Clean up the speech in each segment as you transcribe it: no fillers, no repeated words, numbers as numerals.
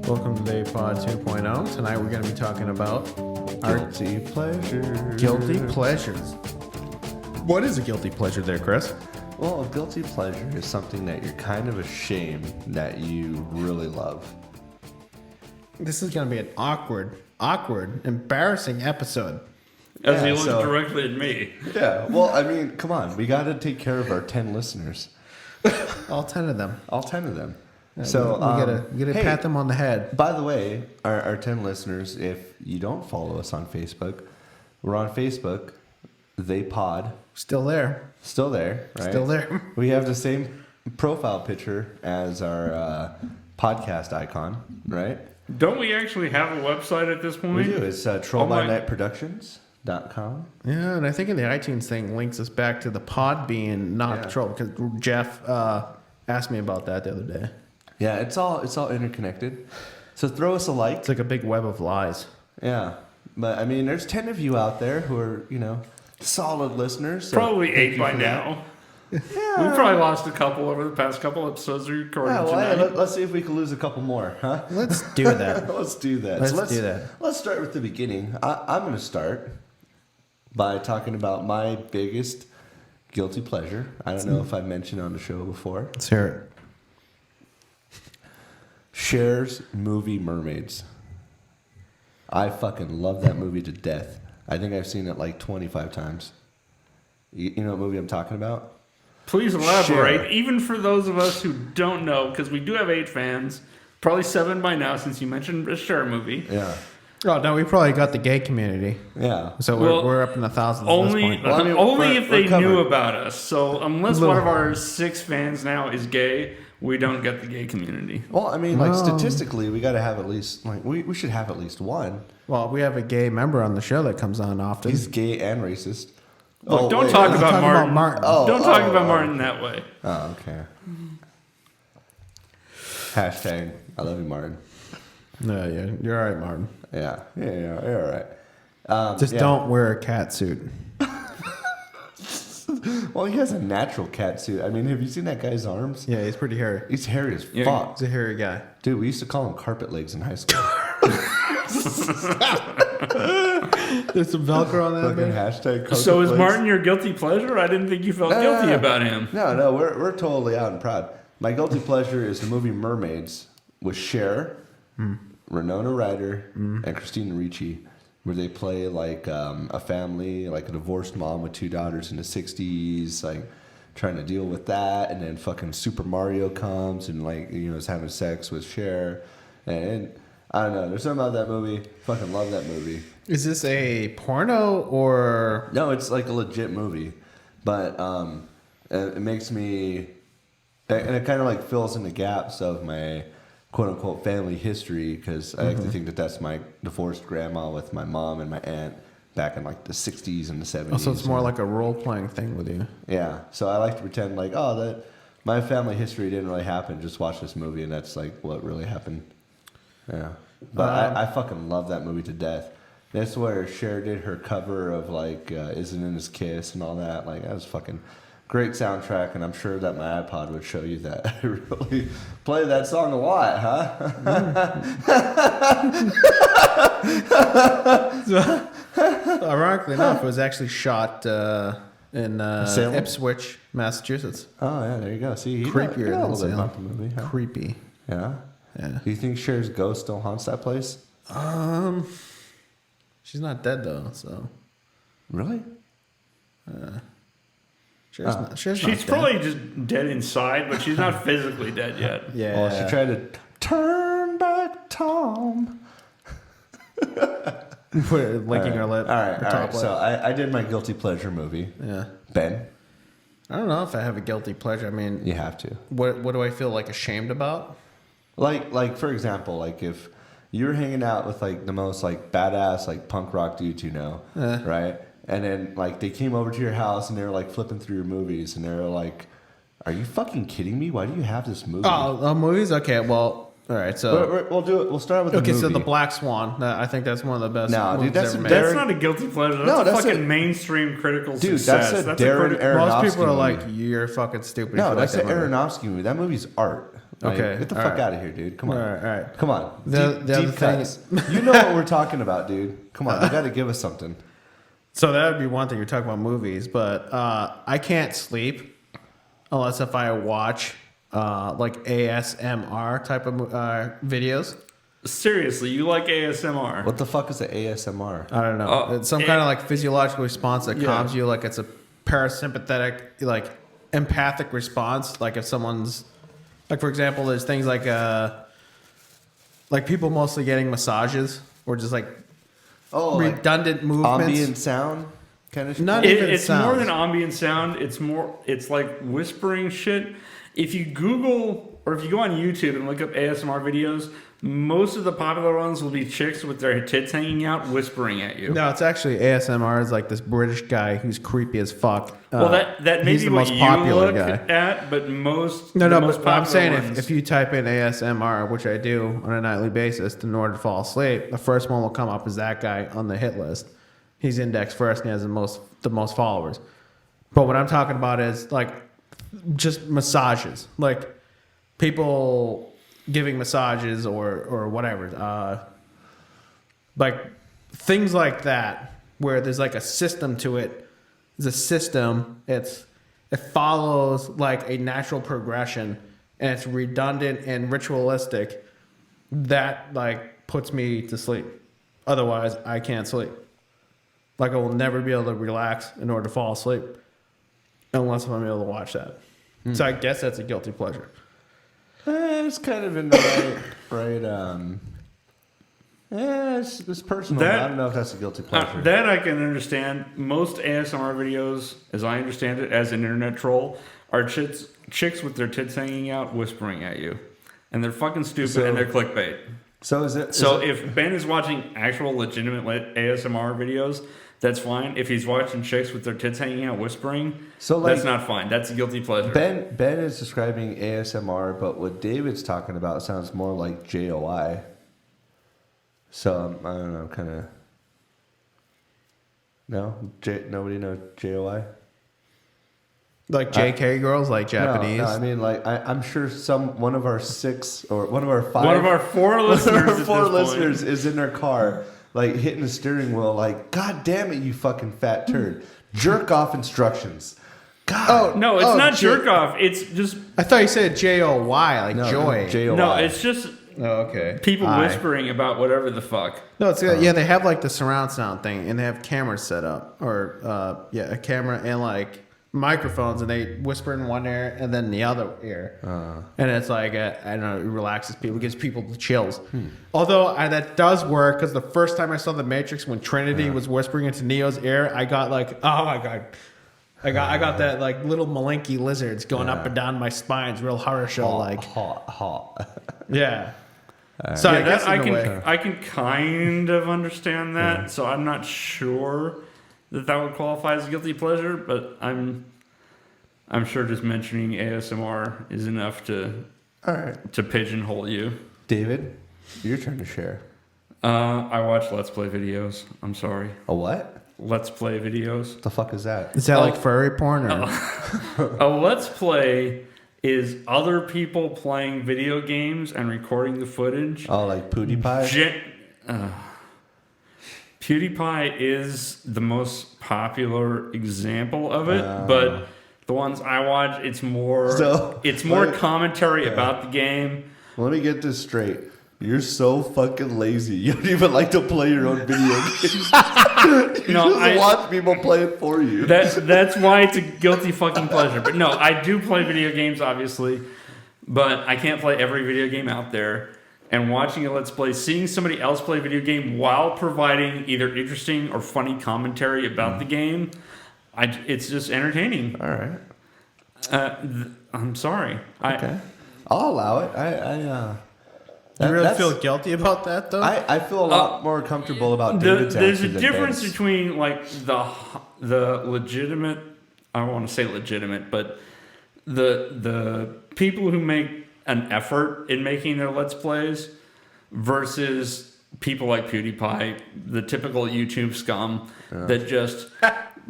Welcome to Day Pod 2.0. Tonight we're going to be talking about our guilty pleasures. guilty pleasures. What is a guilty pleasure there, Chris? Well, a guilty pleasure is something that you're kind of ashamed that you really love. This is going to be an awkward, embarrassing episode. As he looks directly at me. Yeah, well, I mean, come on. We got to take care of our 10 listeners. All 10 of them. All 10 of them. So we gotta hey, pat them on the head. By the way, our 10 listeners, if you don't follow us on Facebook, we're on Facebook, They Pod. Still there. Still there, right? Still there. We have the same profile picture as our podcast icon, right? Don't we actually have a website at this point? We do. It's trollbynightproductions.com. Yeah, and I think in the iTunes thing links us back to the pod being not the troll, because Jeff asked me about that the other day. Yeah, it's all interconnected. So throw us a like. It's like a big web of lies. Yeah. But I mean, there's 10 of you out there who are, solid listeners. So probably 8 by now. Yeah. We've probably lost a couple over the past couple episodes we recorded tonight. Let's see if we can lose a couple more, huh? Let's do that. Let's do that. Let's do that. Let's start with the beginning. I'm going to start by talking about my biggest guilty pleasure. I don't know if I mentioned on the show before. Let's hear it. Cher's movie Mermaids. I fucking love that movie to death. I think I've seen it like 25 times. You know what movie I'm talking about? Please elaborate, Cher. even for those of us who don't know, because we do have 8 fans, probably 7 by now since you mentioned a Cher movie. Yeah. Oh, no, we probably got the gay community. Yeah. So we're up in the thousands Only, at this point. Well, I mean, only if they we're knew covered. about us. So unless one of our 6 fans now is gay, we don't get the gay community. Well, I mean, like statistically, we got to have at least we should have at least one. Well, we have a gay member on the show that comes on often. He's gay and racist. Look, don't wait. talk about talking Martin. about Martin. Don't talk about Martin that way. Oh, okay. Hashtag I love you, Martin. No, yeah, you're all right, Martin. Yeah, you're all right. Just don't wear a cat suit. Well, he has a natural cat suit. I mean, have you seen that guy's arms? Yeah, he's pretty hairy. He's hairy as Yeah. fuck. He's a hairy guy. Dude, we used to call him carpet legs in high school. There's some Velcro on that, Fucking man. hashtag carpet So is legs. Martin your guilty pleasure? I didn't think you felt guilty about him. No, we're totally out and proud. My guilty pleasure is the movie Mermaids with Cher, Winona Ryder, and Christina Ricci, where they play like a family, like a divorced mom with 2 daughters in the 60s, like trying to deal with that, and then fucking Super Mario comes and is having sex with Cher, and I don't know, there's something about that movie. Fucking love that movie. Is this a porno or? No, it's like a legit movie, but it makes me, and it kind of like fills in the gaps of my quote unquote family history, because I like to think that that's my divorced grandma with my mom and my aunt back in like the 60s and the 70s. Oh, so it's more like a role playing thing with you. Yeah, so I like to pretend like, that my family history didn't really happen. Just watch this movie, and that's like what really happened. Yeah, but I fucking love that movie to death. That's where Cher did her cover of like "Isn't in His Kiss" and all that. Like that was fucking great soundtrack, and I'm sure that my iPod would show you that. I really play that song a lot, huh? Ironically enough, it was actually shot in Salem? Ipswich, Massachusetts. Oh yeah, there you go. See, Creepier you know a than little bit Salem. about the movie, huh? Creepy. Yeah. Yeah. Do you think Cher's ghost still haunts that place? She's not dead though, so. Really? She's She's probably just dead inside, but she's not physically dead yet. Yeah. Well, she tried to turn back Tom. Put it licking her lip. All her right. top lip. So I did my guilty pleasure movie. Yeah. Ben, I don't know if I have a guilty pleasure. I mean, you have to. what do I feel like ashamed about? Like for example, like if you're hanging out with like the most like badass like punk rock dudes you know, right? And then like they came over to your house and they were like flipping through your movies and they were like, "Are you fucking kidding me? Why do you have this movie?" Oh, movies? Okay, well, All right, so We'll do it. We'll start with okay. the So movie. the Black Swan. I think that's one of the best. No, dude, movies that's ever a made. That's not a guilty pleasure. That's No, a that's fucking a- mainstream critical Dude, success. that's a Darren Aronofsky Most people are like, movie. "You're fucking stupid." if No, you that's like an that movie. Aronofsky movie. That movie's art. Like, Okay, get the all fuck right. out of here, dude. Come on. All right. Come on. The deep other thing cuts. You know what we're talking about, dude. Come on. You got to give us something. So that would be one thing. You're talking about movies, but I can't sleep unless if I watch like ASMR type of videos. Seriously, you like ASMR? What the fuck is the ASMR? I don't know. Oh, It's some kind of like physiological response that calms you. Like it's a parasympathetic, like empathic response. Like if someone's, like for example, there's things like people mostly getting massages or just like like redundant movements. ambient sound kind of shit? Not even It's sounds. more than ambient sound. It's like whispering shit. If you Google or if you go on YouTube and look up ASMR videos, most of the popular ones will be chicks with their tits hanging out whispering at you. No, it's actually ASMR is like this British guy who's creepy as fuck. Well, that may he's be the what most you popular look guy. at, but most No, the no, most but I'm saying popular ones- if you type in ASMR, which I do on a nightly basis in order to fall asleep, the first one will come up as that guy on the hit list. He's indexed first and he has the most followers. But what I'm talking about is like just massages, like people giving massages or whatever, like things like that, where there's like a system to it. There's a system. It follows like a natural progression, and it's redundant and ritualistic. That like puts me to sleep. Otherwise, I can't sleep. Like I will never be able to relax in order to fall asleep unless I'm able to watch that. So I guess that's a guilty pleasure. It's kind of in the right. It's personal. That- I don't know if that's a guilty pleasure. that I can understand. Most ASMR videos, as I understand it, as an internet troll, are chicks with their tits hanging out, whispering at you, and they're fucking stupid and they're clickbait. So is it? So if Ben is watching actual legitimate ASMR videos, that's fine. If he's watching chicks with their tits hanging out whispering, So, like, that's not fine. That's a guilty pleasure. Ben is describing ASMR, but what David's talking about sounds more like JOI. So I don't know, kind of. No, nobody knows JOI. Like JK girls, like Japanese. No, I mean, like I'm sure one of our 6 or one of our 5, One of our 4 listeners, one of our at 4 this point. listeners is in their car, like hitting the steering wheel, like, God damn it, you fucking fat turd! Jerk off instructions. God. No, it's not jerk off. It's just I thought you said JOY, like No, joy. JOI. no. It's just Oh, okay. people I. whispering about whatever the fuck. No, it's yeah. They have like the surround sound thing, and they have cameras set up, or a camera and like microphones, and they whisper in one ear and then the other ear, and it's like I don't know, it relaxes people, gives people the chills. Although that does work because the first time I saw The Matrix, when Trinity was whispering into Neo's ear, I got like, oh my god. I got that like little Malinky lizards going up and down my spines, real horror show like. Hot. Yeah. So Yeah, I guess that in a way. I can kind of understand that. So I'm not sure that would qualify as a guilty pleasure, but I'm sure just mentioning ASMR is enough to All right, to pigeonhole you. David, your turn to share. I watch Let's Play videos. I'm sorry. A what? Let's Play videos. What the fuck is that? Is that like furry porn or? A Let's Play is other people playing video games and recording the footage. Oh, like PewDiePie? PewDiePie is the most popular example of it, but the ones I watch, it's more commentary about the game. Let me get this straight. You're so fucking lazy. You don't even like to play your own video games. No, just watch people play it for you. That's why it's a guilty fucking pleasure. But no, I do play video games, obviously, but I can't play every video game out there. And watching a Let's Play, seeing somebody else play a video game while providing either interesting or funny commentary about the game, it's just entertaining. All right. I'm sorry. Okay. I'll allow it. You really feel guilty about that though? I feel a lot more comfortable about David's There's a answer than difference Ben's. between like the legitimate. I don't want to say legitimate, but the people who make an effort in making their Let's Plays versus people like PewDiePie, the typical YouTube scum that just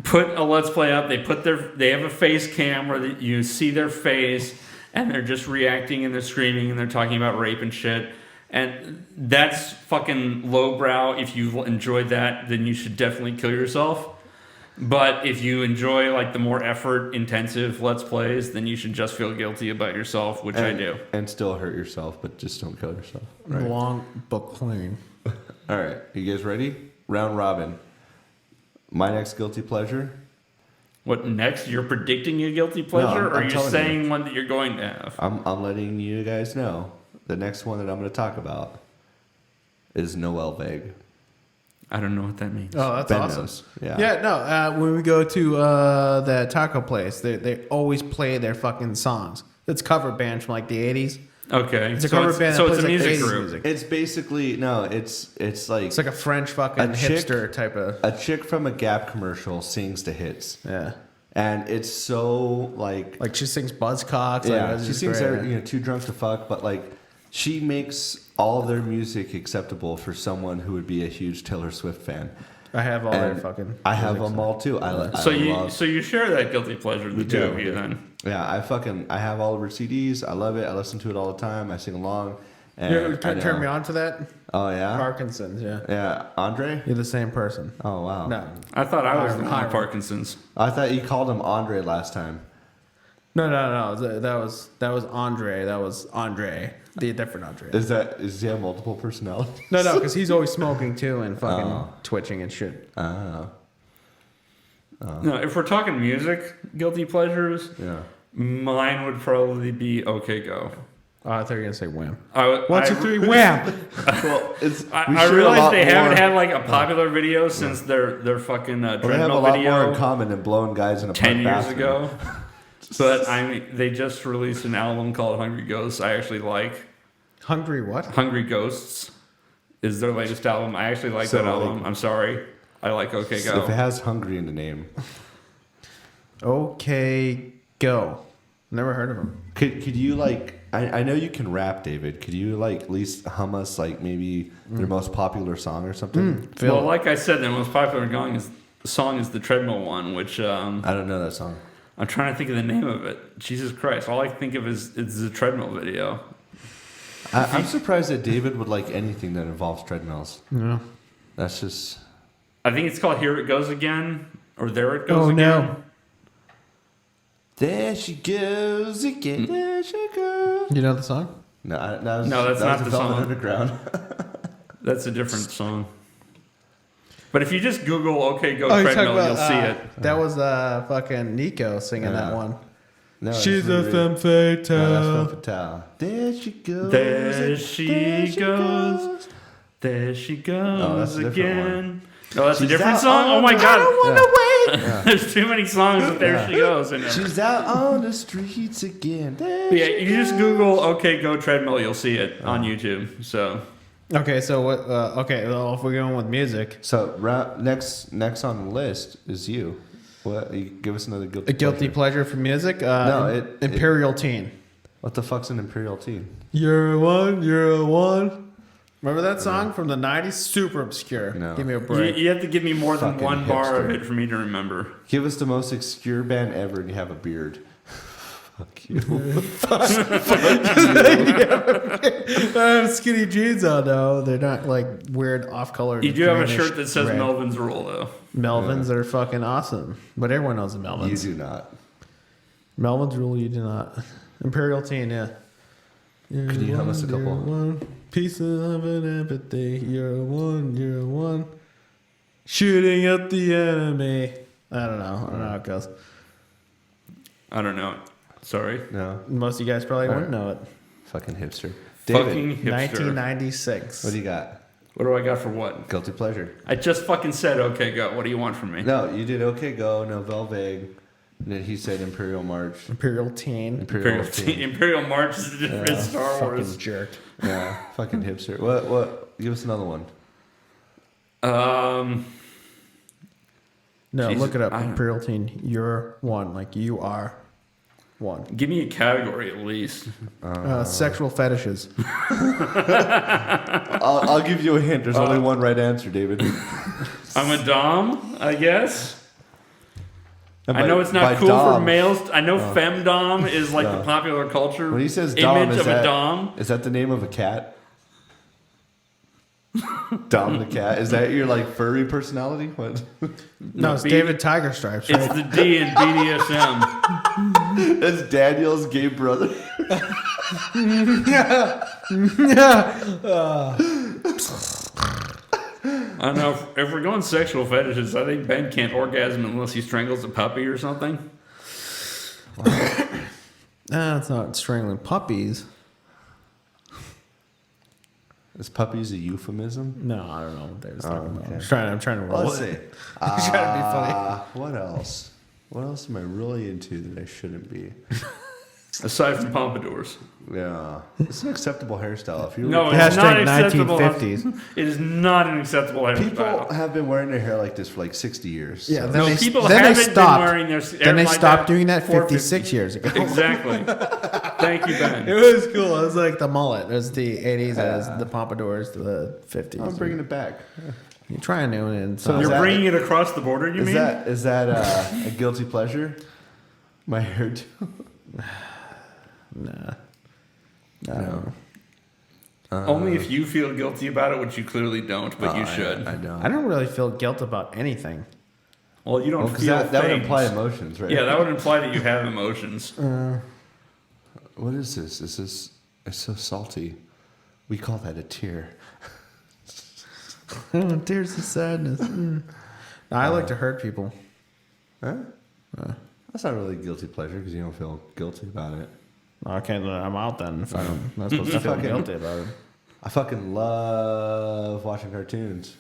put a Let's Play up. They have a face cam where you see their face and they're just reacting and they're screaming and they're talking about rape and shit. And that's fucking lowbrow. If you enjoyed that, then you should definitely kill yourself. But if you enjoy like the more effort intensive Let's Plays, then you should just feel guilty about yourself, which I do. And still hurt yourself, but just don't kill yourself. Right? Long but clean. All right. You guys ready? Round robin. My next guilty pleasure. What next? You're predicting a guilty pleasure, or I'm you're telling saying one that you're going to have? I'm letting you guys know. The next one that I'm going to talk about is Noel Vague. I don't know what that means. Oh, that's Ben awesome. knows. Yeah. Yeah, no. When we go to the taco place, they always play their fucking songs. It's cover bands from like the 80s. Okay, It's a cover band. So that it's a plays, like, music 80s group. music. It's basically it's like It's like a French fucking A chick- hipster type of. a chick from a Gap commercial sings to hits, Yeah. and it's so like Like she sings Buzzcocks. yeah, like, she it's sings great. every, Too Drunk to Fuck, but like she makes all their music acceptable for someone who would be a huge Taylor Swift fan. I have all their And fucking. I have music, them all too. I love. So you share that guilty pleasure, the two of you, then. Yeah, I have all of her CDs. I love it. I listen to it all the time. I sing along. And You I know- turn me on to that. Oh yeah. Parkinson's. Yeah. Yeah, Andre. You're the same person. Oh wow. No. I thought I was the one Hiram. with Parkinson's. I thought you called him Andre last time. No. That was Andre. That was Andre. The different Andre. Is he have multiple personalities? No, because he's always smoking too and fucking Oh. twitching and shit. Oh. No, if we're talking music, guilty pleasures, Yeah. mine would probably be OK Go. Oh, I thought you were gonna say Wham. I, 1, 2, 3, Wham. Well, it's I realized they haven't had like a popular video since their fucking they have a treadmill lot video more in common than blowing guys in a 10 park years bathroom. ago. But I mean, they just released an album called Hungry Ghosts. I actually like Hungry what? Hungry Ghosts is their latest album. I actually like So, that album. like- I'm sorry. I like OK So if it Go. has hungry in the name, Okay, go. Never heard of him. could you like? I know you can rap, David. Could you like at least hum us like maybe their most popular song or something? Phil. Well, like I said, their most popular song is the treadmill one, which I don't know that song. I'm trying to think of the name of it. Jesus Christ. All I can think of is the treadmill video. I'm surprised that David would like anything that involves treadmills. No. That's just. I think it's called Here It Goes Again, or There It Goes Oh, Again. no. There she goes again. There she goes. You know the song? No, No, that's that not was the Velvet song. Underground. That's a different song. But if you just Google OK Go you're talking treadmill, you'll see it. That was fucking Nico singing that one. No, She's it's a femme fatale. No, that's Femme Fatale. There she goes. There she goes. There she Oh, that's goes a different again. No, that's a She's different out song? Oh on my the- god. There's too many songs with There She Goes in there. She's out on the streets again. There But yeah, she you just goes. Google OK Go treadmill, you'll see it on YouTube. So Okay, so what? Okay, well, if we're going with music, So next on the list is you. What? You give us another guilty. a guilty pleasure. pleasure for music. No, it- Imperial Teen. What the fuck's an Imperial Teen? You're a one. You're a one. Remember that song from the '90s? Super obscure. No. Give me a break. you have to give me more than Fucking one bar of hipster. it for me to remember. Give us the most obscure band ever, and you have a beard. Fuck you. I have skinny jeans on though. They're not like weird off-color. You do have a greenish shirt that says red. Melvin's Rule, though. Melvins are fucking awesome, but everyone knows the You Melvins. do not. Melvins rule. You do not. Imperial Teen. Yeah. Could you hum us a couple? You're one piece of an empathy. You're a one. You're a one. Shooting at the enemy. I don't know. I don't know how it goes. I don't know. Sorry. No. Most of you guys probably wouldn't know it. Fucking hipster. Fucking David, hipster. 1996. what do you got? What do I got for what? Guilty pleasure. I just fucking said, okay, go. What do you want from me? No, you did OK Go, Novel Vague. And then he said Imperial March. Imperial Teen. Imperial, Teen. Imperial March is a different Yeah, Star Wars. Fucking jerk. Yeah, fucking hipster. What? Give us another one. No, Jesus, look it up. I don't- Imperial Teen. You're one. Like you are. One. Give me a category at least. Sexual fetishes. I'll give you a hint. There's only one right answer, David. I'm a dom, I guess. And I know it's not by cool dom, for males. I know femdom is like the popular culture When he says dom, image is of that, a dom. is that the name of a cat? Dom the cat. Is that your like furry personality? What? No, it's B- David Tiger Stripes, right? It's the D in BDSM. That's Daniel's gay brother. I don't know. If we're going sexual fetishes, I think Ben can't orgasm unless he strangles a puppy or something. It's not strangling puppies. Is puppies a euphemism? No, I don't know what they was talking about. okay. I'm trying to roll Let's it. see. He's trying to be funny. What else? What else am I really into that I shouldn't be? Aside from pompadours. Yeah, it's an acceptable hairstyle. If you No, it's not Hashtag acceptable. 1950s. It is not an acceptable people hairstyle. have been wearing their hair like this for like 60 years. Yeah, so- then No, they, people then haven't they been stopped. wearing their Then hair they like stopped that doing that for 56 years ago. Exactly. Thank you, It Ben. was cool. It was like the mullet. It was the 80s. It was the pompadours to the 50s. I'm bringing it back. You're trying new and So You're is that- bringing it across the border, you mean? Is that a guilty pleasure? My hair too. Nah. No. Only if you feel guilty about it, which you clearly don't, but you should. I don't. I don't really feel guilt about anything. Well, you don't Because feel that would things. imply emotions, right? Yeah, that would imply that you have emotions. What is this? This is it's so salty. We call that a tear. Tears of sadness. No, I like to hurt people. Huh? That's not really a guilty pleasure because you don't feel guilty about it. Okay, then I'm out then if I'm not supposed to feel Fucking- guilty about it. I fucking love watching cartoons.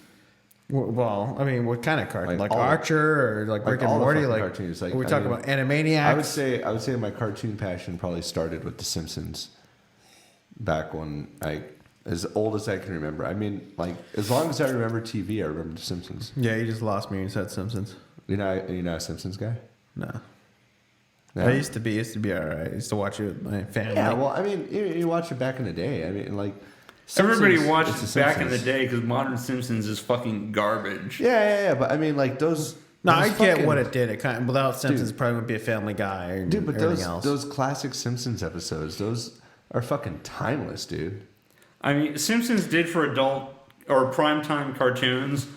Well, I mean, what kind of cartoon? Like Like all- Archer or like Rick and all the Morty? fucking Like cartoons. Like, are we I talking mean, about Animaniacs? I would say my cartoon passion probably started with The Simpsons. Back when as old as I can remember. I mean, like as long as I remember TV, I remember The Simpsons. Yeah, you just lost me when you said Simpsons. You're not a Simpsons guy? No. No? I used to be all right. I used to watch it with my family. Yeah, well, I mean, you watch it back in the day. I mean, like Everybody Simpsons, watched it's it back in the Simpsons. day because modern Simpsons is fucking garbage. Yeah, but I mean, like those. No, those I get fucking- what it did. It kind of, without Simpsons, it probably would be a Family Guy or Dude, but everything else. those classic Simpsons episodes, those are fucking timeless, dude. I mean, Simpsons did for adult or primetime cartoons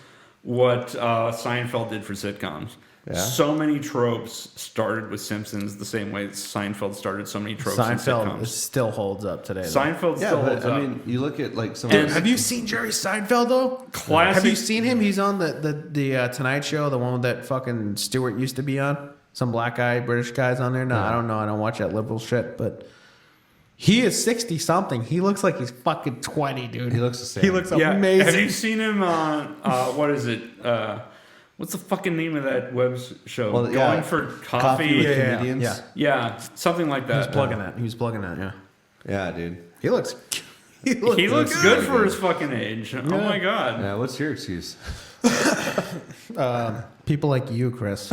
what Seinfeld did for sitcoms. Yeah. So many tropes started with Simpsons the same way that Seinfeld started so many tropes in Seinfeld sitcoms. still holds up today. though. Seinfeld Yeah, still but holds I up. mean, you look at like some. And of Have you seen Jerry Seinfeld though? Classic- Have you seen him? He's on the Tonight Show, the one that fucking Stewart used to be on. Some black guy, British guys on there. No, I don't know. I don't watch that liberal shit, but he is 60 something. He looks like he's fucking 20, dude. He looks the same. He looks Yeah, amazing. have you seen him on what is it? What's the fucking name of that web show? Well, yeah, Going for Coffee coffee. with Yeah, Comedians. yeah. Yeah, something like He was that. plugging that. He was plugging that. Yeah. Yeah, dude. He looks. He looks good for good. his fucking age. Oh my god. Yeah, what's your excuse? People like you, Chris.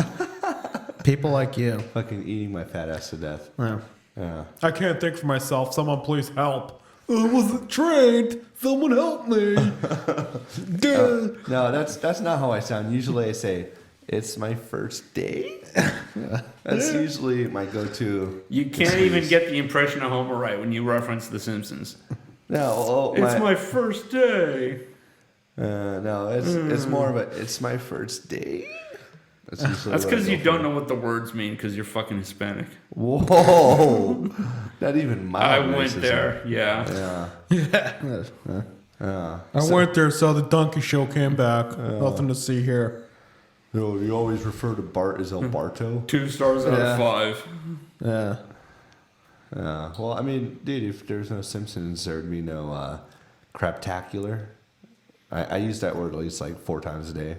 People like you. Fucking eating my fat ass to death. Yeah. Yeah. I can't think for myself. Someone please help. I wasn't trained. Someone help me. Dude. No, that's not how I sound. Usually I say, "It's my first day." That's usually my go-to. You can't even get the impression of Homer right when you reference The Simpsons. No, It's my first day. no, it's more of a. It's my first day. That's usually That's what I because go you don't for. know what the words mean because you're fucking Hispanic. Whoa, not even my. I went there. Yeah. Yeah. I went there, saw the donkey show, came back. Nothing to see here. You always refer to Bart as El Barto. 2 stars out Yeah. of 5. Yeah. Yeah. Well, I mean, dude, if there's no Simpsons, there'd be no craptacular. I use that word at least like 4 times a day.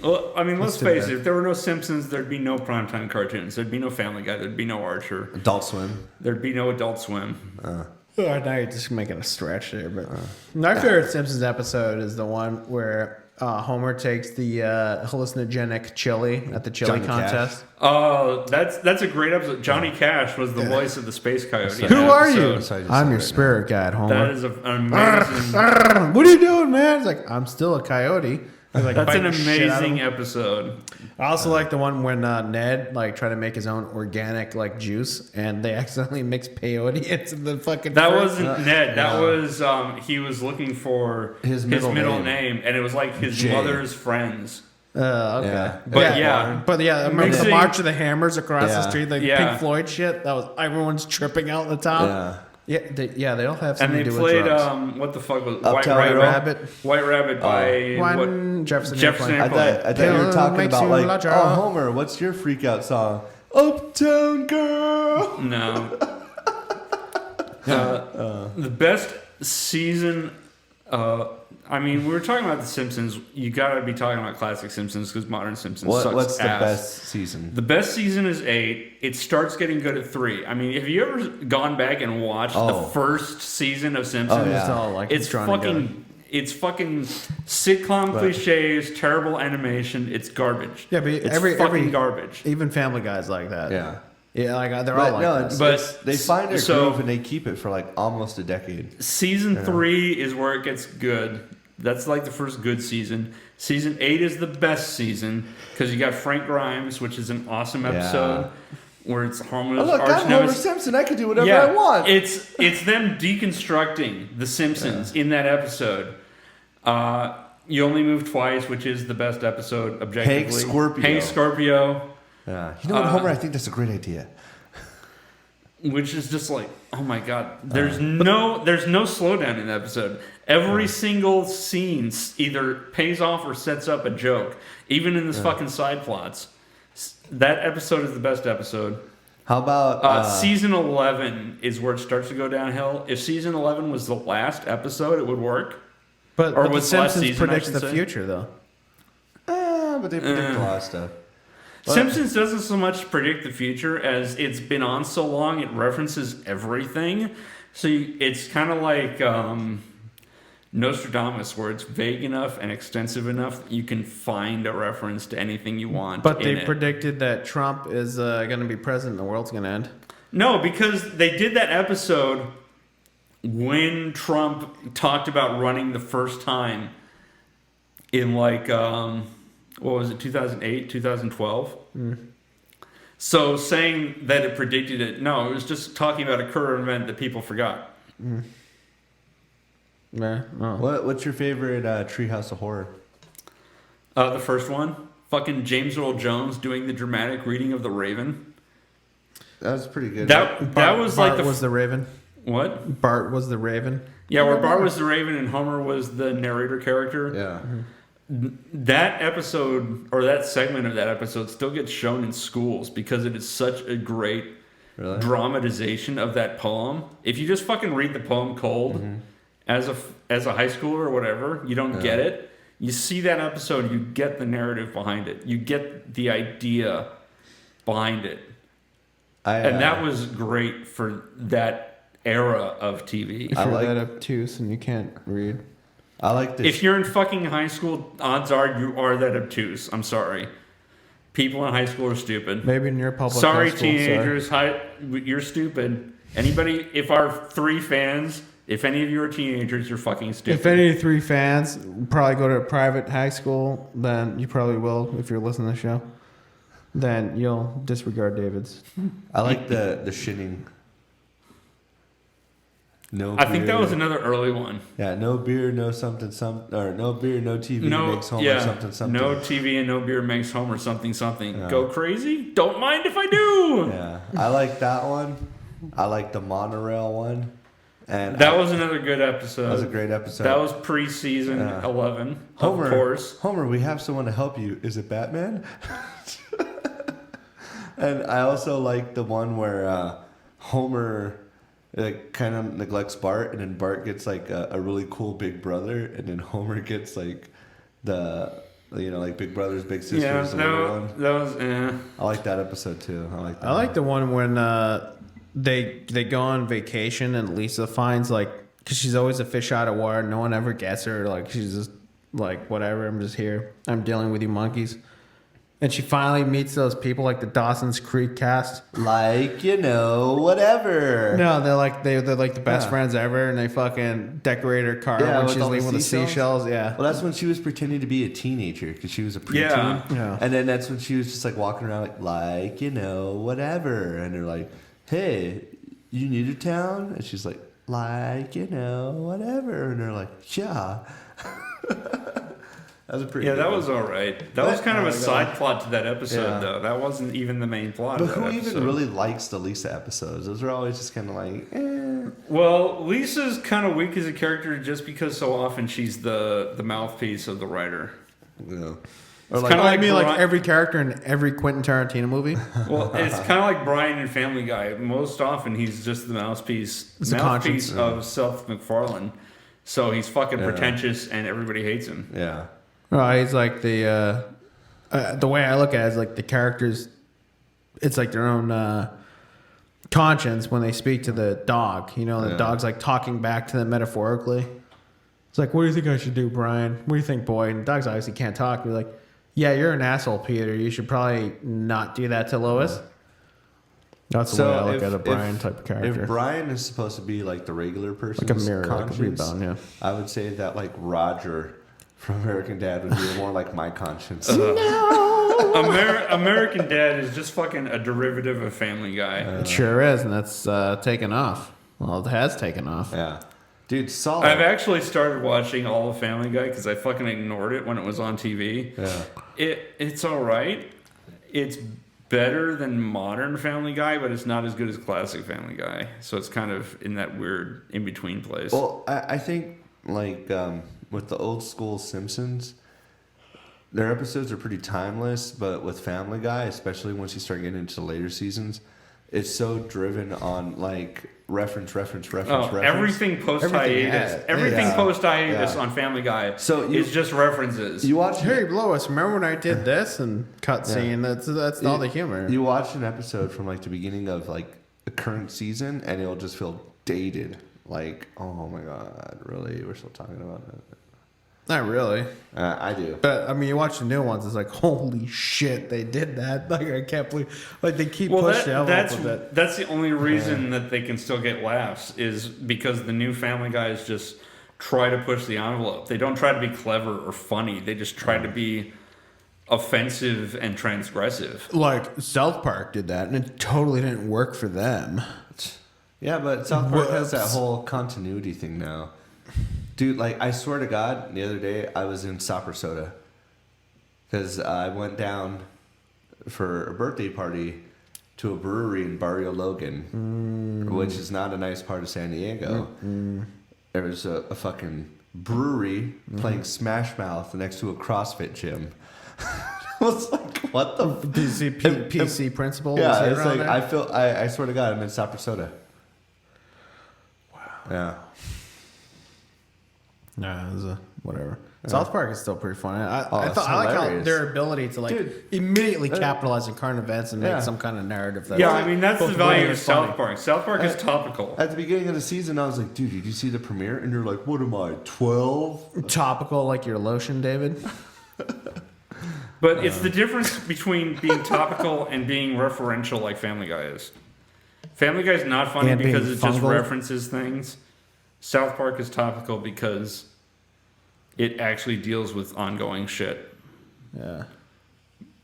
Well, I mean, let's too face bad. it. If there were no Simpsons, there'd be no primetime cartoons. There'd be no Family Guy. There'd be no Archer. Adult Swim. There'd be no Adult Swim. Oh, now you're just making a stretch there, but my favorite Simpsons episode is the one where Homer takes the hallucinogenic chili at the chili Johnny Cash. contest. Oh, that's a great episode. Johnny Cash was the voice of the Space Coyote. in Who that are you? episode. So I just I'm said your it spirit guide, Homer. That is an amazing. What are you doing, man? It's like, I'm still a coyote. He's like That's an biting shit out of amazing him. episode. I also like the one when Ned tried to make his own organic juice, and they accidentally mixed peyote into the fucking. That fruit. wasn't Ned. That was he was looking for His middle middle name, and it was like his Jay. mother's friends. Okay. Yeah. But yeah. I remember the Mixing- March of the Hammers across the Yeah. street, like Yeah. Pink Floyd shit. That was everyone's tripping out the top. Yeah. They all have And something they to do played with drugs. what the fuck was Uptown White Girl? Rabbit? White Rabbit by One Jefferson Jefferson Airplane. I thought you were talking Makes about you like, larger. oh, Homer, what's your freak out song? Uptown Girl. No. The best season. I mean, we were talking about The Simpsons. You gotta be talking about classic Simpsons because modern Simpsons sucks What's the ass. best season? The best season is 8. It starts getting good at 3. I mean, have you ever gone back and watched the first season of Simpsons? Oh, yeah. It's all like It's drawn together. fucking sitcom cliches, terrible animation. It's garbage. Yeah, but it's every garbage. even Family Guy's like that. Yeah. Yeah, they're But all no, like it's, that. But they find their so- groove and they keep it for like almost a decade. Season 3 is where it gets good. That's like the first good season. Season 8 is the best season because you got Frank Grimes, which is an awesome episode where it's Homer's Oh, look, arch I'm Homer nemesis. Simpson. I can do whatever I want. It's them deconstructing the Simpsons in that episode. You Only Move Twice, which is the best episode objectively. Hank Scorpio. Hank Scorpio, Yeah. You know what, Homer? I think that's a great idea. which is just like, oh my god. There's no slowdown in the episode. Every single scene either pays off or sets up a joke, even in this fucking side plots. That episode is the best episode. How about Season 11 is where it starts to go downhill. If season 11 was the last episode, it would work. But or the was last Simpsons season, I predicts should the say. future, though. but they predict a lot of stuff. Simpsons doesn't so much predict the future as it's been on so long, it references everything. So it's kind of like Nostradamus, where it's vague enough and extensive enough that you can find a reference to anything you want. But in they it. predicted that Trump is going to be president and the world's going to end. No, because they did that episode when Trump talked about running the first time in like, what was it, 2008, 2012? So saying that it predicted it, no, it was just talking about a current event that people forgot. Yeah. Oh. What's your favorite Treehouse of Horror? The first one, fucking James Earl Jones doing the dramatic reading of The Raven. That was pretty good. That was Bart like was the Raven. what? Bart was the Raven. Yeah, where Bart was the Raven and Homer was the narrator character. Yeah. That episode or that segment of that episode still gets shown in schools because it is such a great Really? dramatization of that poem. If you just fucking read the poem cold as a high schooler or whatever, you don't get it. You see that episode, you get the narrative behind it. You get the idea behind it. And that was great for that era of TV. If I you're like- that obtuse and you can't read. I like this. If you're in fucking high school, odds are you are that obtuse. I'm sorry. People in high school are stupid. Maybe in your public Sorry, high school, teenagers. You're stupid. Anybody, if our 3 fans, if any of you are teenagers, you're fucking stupid. If any 3 fans probably go to a private high school, then you probably will if you're listening to the show. Then you'll disregard David's. I like the shitting. No. I think that beer. was another early one. Yeah, no beer, no something, or no beer, no TV No, makes Homer yeah, something. no TV and no beer makes Homer something. Yeah. Go crazy? Don't mind if I do. Yeah, I like that one. I like the monorail one, and That was another good episode. that was a great episode. That was pre-season 11, Homer, of course. Homer, we have someone to help you. Is it Batman? And I also like the one where Homer kind of neglects Bart, and then Bart gets like a really cool big brother, and then Homer gets like the like big brothers, big sisters. Yeah, the little one. that was. I like that episode too. I like that. I like the one when they go on vacation and Lisa finds because she's always a fish out of water. No one ever gets her. Like she's just like, whatever, I'm just here. I'm dealing with you monkeys. And she finally meets those people like the Dawson's Creek cast. Like, whatever. No, they're like the best Yeah. friends ever, and they fucking decorate her car Yeah, when with she's all the leaving with the seashells. Yeah. Well, that's when she was pretending to be a teenager because she was a preteen. Yeah. Yeah. And then that's when she was just like walking around like, whatever. And they're like, hey, you need a town? And she's like, whatever. And they're like, yeah. That was a pretty Yeah, good that one. was all right. That was kind of a I side plot to that episode, Yeah. though. That wasn't even the main plot But of that who episode. even really likes the Lisa episodes? Those are always just kind of like, Well, Lisa's kind of weak as a character just because so often she's the mouthpiece of the writer. you know. It's Or kinda I mean, like Brian- every character in every Quentin Tarantino movie. Well, it's kind of like Brian in Family Guy. Most often, he's just the mouthpiece It's a conscience. of Seth MacFarlane. So he's fucking pretentious, and everybody hates him. Yeah. He's like the way I look at it is like the characters. It's like their own conscience when they speak to the dog. The Yeah. dog's like talking back to them metaphorically. It's like, what do you think I should do, Brian? What do you think, boy? And the dogs obviously can't talk. They're like, yeah, you're an asshole, Peter. You should probably not do that to Lois. That's the way I look at a Brian type of character. If Brian is supposed to be like the regular person's Like a mirror, like a conscience, rebound, yeah. I would say that like Roger from American Dad would be more like my conscience. American Dad is just fucking a derivative of Family Guy. It sure is, and that's taken off. Well, it has taken off. Yeah. Dude, solid. I've actually started watching all of Family Guy because I fucking ignored it when it was on TV. Yeah. It's all right. It's better than modern Family Guy, but it's not as good as classic Family Guy. So it's kind of in that weird in between place. Well, I think like with the old school Simpsons, their episodes are pretty timeless, but with Family Guy, especially once you start getting into the later seasons, it's so driven on like reference. Everything post Everything, hiatus. yeah. Everything Yeah. post hiatus Yeah. on Family Guy So is just references. You watch Hey, Lois, remember when I did this and cut scene? That's all the humor. You watch an episode from like the beginning of like the current season, and it'll just feel dated. Like, oh my god, really? We're still talking about it? Not really. I do. But I mean, you watch the new ones. It's like, holy shit, they did that! Like, I can't believe. Like, they keep pushing the envelope with it. that's the only reason that they can still get laughs is because the new Family Guys just try to push the envelope. They don't try to be clever or funny. They just try to be offensive and transgressive. Like South Park did that, and it totally didn't work for them. Yeah, but South Park has that Whoops. whole continuity thing now. Dude, like, I swear to God, the other day I was in Soda because I went down for a birthday party to a brewery in Barrio Logan, which is not a nice part of San Diego. There was a fucking brewery playing Smash Mouth next to a CrossFit gym. I was like, what the PC principle. Yeah, was it's around like there? I swear to God, I'm in Soda. Wow. Yeah. Nah, it was whatever. South Park is still pretty funny. I it's like how hilarious. their ability to like Dude. immediately capitalize on current events and Yeah. make some kind of narrative. That's Yeah, I mean, that's the both value witty of and South funny. Park. South Park is topical. At the beginning of the season, I was like, dude, did you see the premiere? And you're like, what am I, 12? Topical like your lotion, David. But it's the difference between being topical and being referential like Family Guy is. Family Guy is not funny And being because it just fungal. references things. South Park is topical because it actually deals with ongoing shit. Yeah.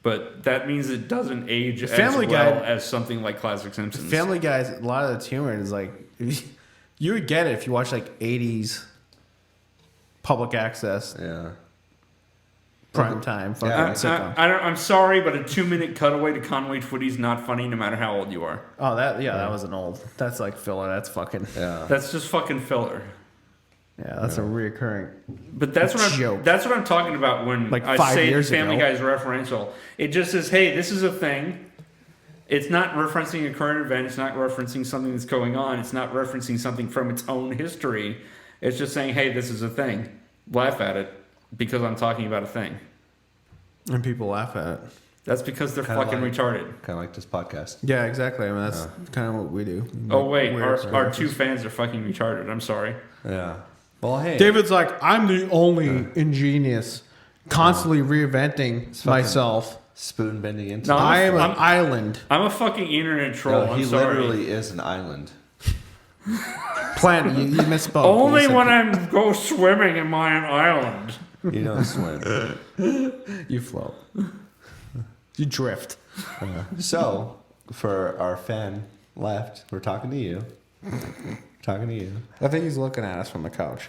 But that means it doesn't age Family as well Guy- as something like Classic Simpsons. Family Guy's a lot of its humor is like you would get it if you watch like 80s public access Yeah. prime time fucking Yeah. sitcom. I'm sorry, but a 2-minute cutaway to Conway Twitty's not funny no matter how old you are. Oh, that was an old. That's like filler. That's fucking. Yeah. That's just fucking filler. Yeah, that's a reoccurring. But that's what Joke. that's what I'm talking about when Like I 5 say years Family ago. Guy is referential. It just says, "Hey, this is a thing." It's not referencing a current event. It's not referencing something that's going on. It's not referencing something from its own history. It's just saying, "Hey, this is a thing." Laugh at it because I'm talking about a thing. And people laugh at it. That's because they're Kinda fucking like- retarded. Kind of like this podcast. Yeah, exactly. I mean, that's kind of what we do. Oh wait, Weird our references. two fans are fucking retarded. I'm sorry. Yeah. Well, hey. David's like, I'm the only ingenious, constantly reinventing myself. Spoon bending into No, I am an island. I'm a fucking internet troll. No, he I'm sorry. literally is an island. Planet, you misspoke. Only You said- when I go swimming am I an island. You don't swim. You float. You drift. So, for our fan left, we're talking to you. Talking to you. I think he's looking at us from the couch.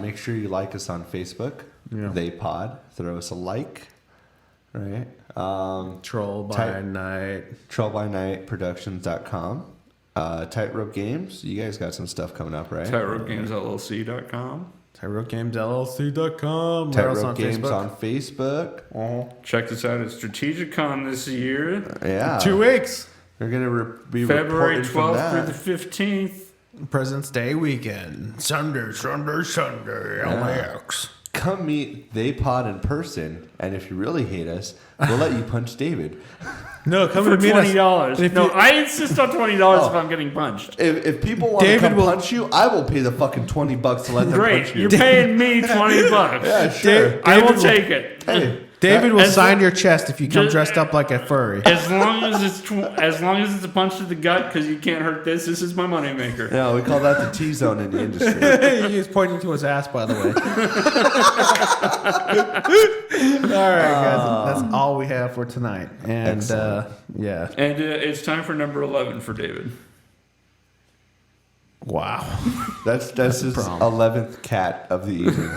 Make sure you like us on Facebook. Yeah. They Pod. Throw us a like. Right. Troll by Type- night. TrollByNightProductions.com. Tightrope Games. You guys got some stuff coming up, right? TightropeGamesLLC.com. TightropeGamesLLC.com. Tightrope Games on Facebook. Check us out at StrategicCon this year. Yeah. 2 weeks. We're going to be February reporting from 12th that. through the 15th. President's Day weekend. Sunday. LAX. Come meet They Pod in person, and if you really hate us, we'll let you punch David. No, come For to meet us. $20. If No, you- I insist on $20 if I'm getting punched. If people want David to come will- punch you, I will pay the fucking $20 to let them Great. punch you. You're paying me $20. Yeah, sure. I will David will- take it. Hey, David will As sign long- your chest if you come Just- dressed up like a furry. As long as it's a punch to the gut, because you can't hurt this. This is my moneymaker. no, we call that the T-zone in the industry. He's pointing to his ass, by the way. All right, guys. That's all we have for tonight. And Excellent. yeah. And it's time for number 11 for David. Wow. That's his problem. 11th cat of the evening.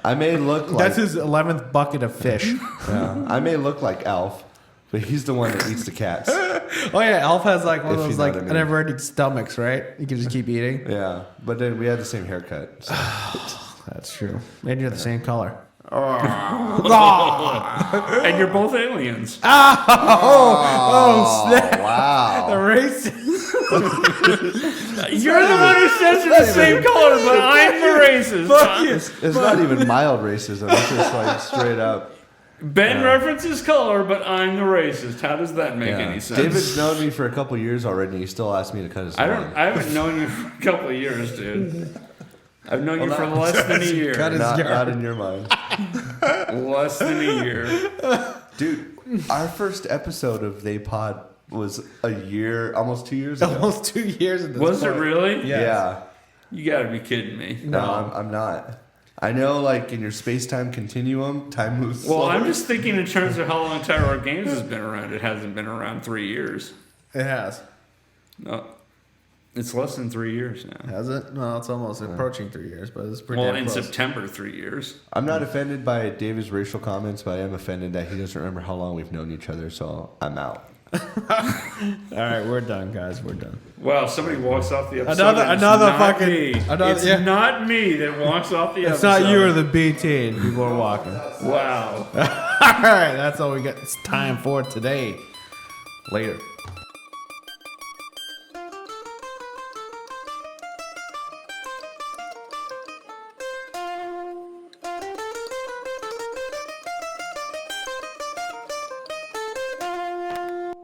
I may look like That's his 11th bucket of fish. I may look like Alf, but he's the one that eats the cats. Oh yeah, Elf has like one of If you those know like what I mean. never-ending stomachs, right? You can just keep eating. Yeah, but then we had the same haircut. So. That's true. And you're the same color. And you're both aliens. Oh snap! Wow. The race. You're the one who says you're the same color, but I'm the racist. Fuck you. It's not even mild racism. It's just like straight up. Ben references color, but I'm the racist. How does that make any sense? David's known me for a couple years already, and he still asked me to cut his hair. I haven't known you for a couple of years, dude. I've known you for not- less than a year. Cut his- Not in your mind. Less than a year. Dude, our first episode of They Pod was a year, almost 2 years ago. Almost 2 years at this Was it point. really? Yes. Yeah. You gotta be kidding me. No, I'm not. I know, like, in your space-time continuum, time moves Well, slower. I'm just thinking in terms of how long Tyro Games has been around. It hasn't been around 3 years. It has. No, it's less than 3 years now. Has it? No, it's almost approaching 3 years, but it's pretty Well, damn in close. September, 3 years. I'm not offended by David's racial comments, but I am offended that he doesn't remember how long we've known each other, so I'm out. All right, we're done, guys. We're done. Wow, somebody walks off the episode. Another- and it's another not fucking- me. another- It's yeah. not me that walks off the It's episode. not you or the B team. People are walking. Wow. All right, that's all we got time for today. Later.